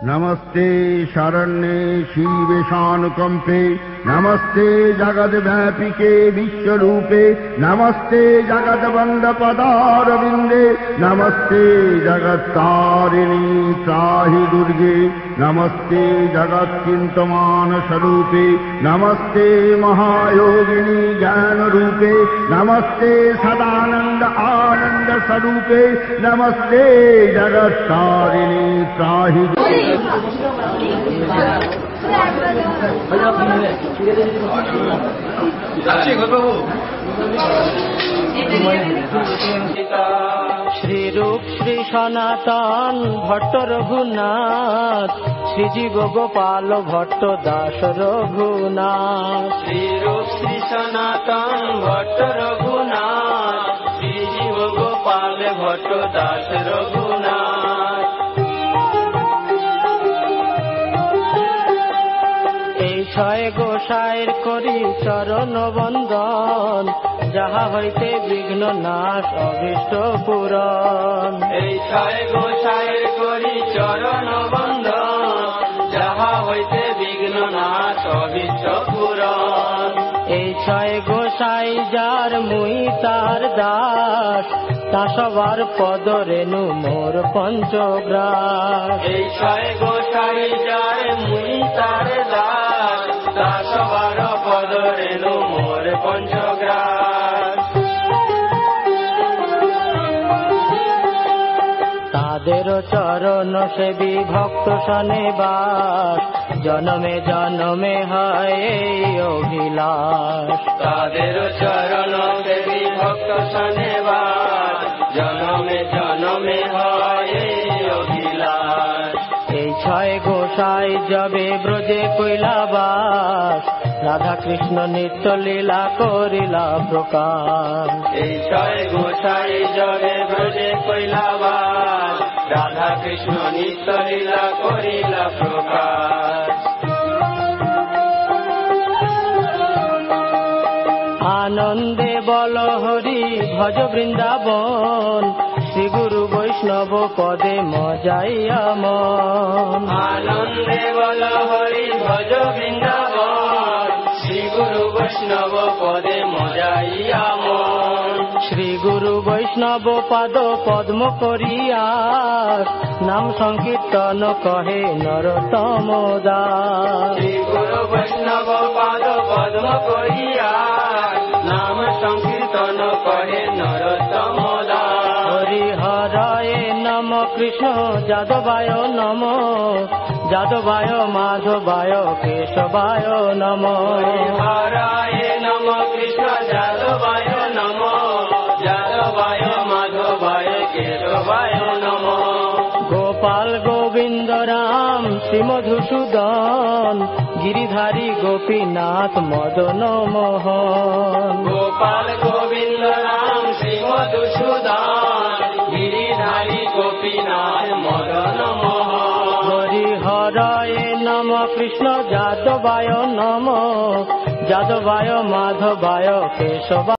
नमस्ते शरण्ये शिवेशानुकंपे नमस्ते जगद्व्यापिके विश्वरूपे नमस्ते जगद्वंदपदारविंदे नमस्ते जगत्तारिणी त्राहि दुर्गे नमस्ते जगत्चिंतमान स्वरूपे नमस्ते महायोगिनी ज्ञान रूपे नमस्ते सदानंद आनंद स्वरूपे नमस्ते जगत्तारिणी त्राहि श्रीरूप श्री सनातन भट्ट रघुनाथ श्रीजीव गोपाल भट्ट दास रघुनाथ श्रीरूप श्री सनातन भट्ट रघुनाथ श्रीजीव गोपाल भट्ट दास रघुनाथ ছয় গোসাইর করি চরণ বন্দন যাহা হইতে বিঘ্ন নাশ অভীষ্ট পূরণ এই ছয় গোসাইর করি চরণ বন্দন যাহা হইতে বিঘ্ন নাশ অভীষ্ট পূরণ এই ছয় গোসাই যার মুই তার দাস তা সবার পদ রেণু মোর পঞ্চগ্রাস এই ছয় গোসাই যার মুই তার দাস তা সবার পদ রেণু মোর পঞ্চগ্রাস তাদের চরণ সেবী ভক্ত সনে বাস জনমে জনমে হয় এই অভিলাষ তাদের চরণ সেবী ভক্ত সনে বাস জনমে জনমে হয় এই অভিলাষ এই ছয় গোসাই যবে ব্রজে কৈলাবাস রাধা কৃষ্ণ নিত্য লীলা করিলা প্রকাশ এই ছয় গোসাই যবে ব্রজে কৈলাবাস রাধা কৃষ্ণ নিত্য লীলা করিলা প্রকাশ আনন্দে বল হরি ভজ বৃন্দাবন শ্রী গুরু বৈষ্ণব পদে মজাইয়া মন আনন্দে বল হরি ভজ বৃন্দাবন শ্রী গুরু বৈষ্ণব পদে মজাইয়া মন শ্রী গুরু বৈষ্ণব পাদ পদ্ম করিয়া নাম সংকীর্তন কহে নরোত্তম দাস শ্রী গুরু বৈষ্ণব পাদ পদ্ম করিয়া নাম সংকীর্তন কহে নরোত্তম দাস হরি হরায় নম কৃষ্ণ যাদবায় নম যাদবায় মাধবায় কেশবায় নম হরায় নম কৃষ্ণ যাদবায় নম যাদবায় মাধবায় কেশবায় নম গোপাল গোবিন্দ রাম শ্রী মধুসূদন গিরিধারী গোপীনাথ মদন মোহন গোপাল গোবিন্দ রাম শ্রী মধুসূদন গিরিধারী গোপীনাথ মদন মোহন হরি হরায় নম কৃষ্ণ যাদবায় নম যাদবায় মাধবায় কেশবায়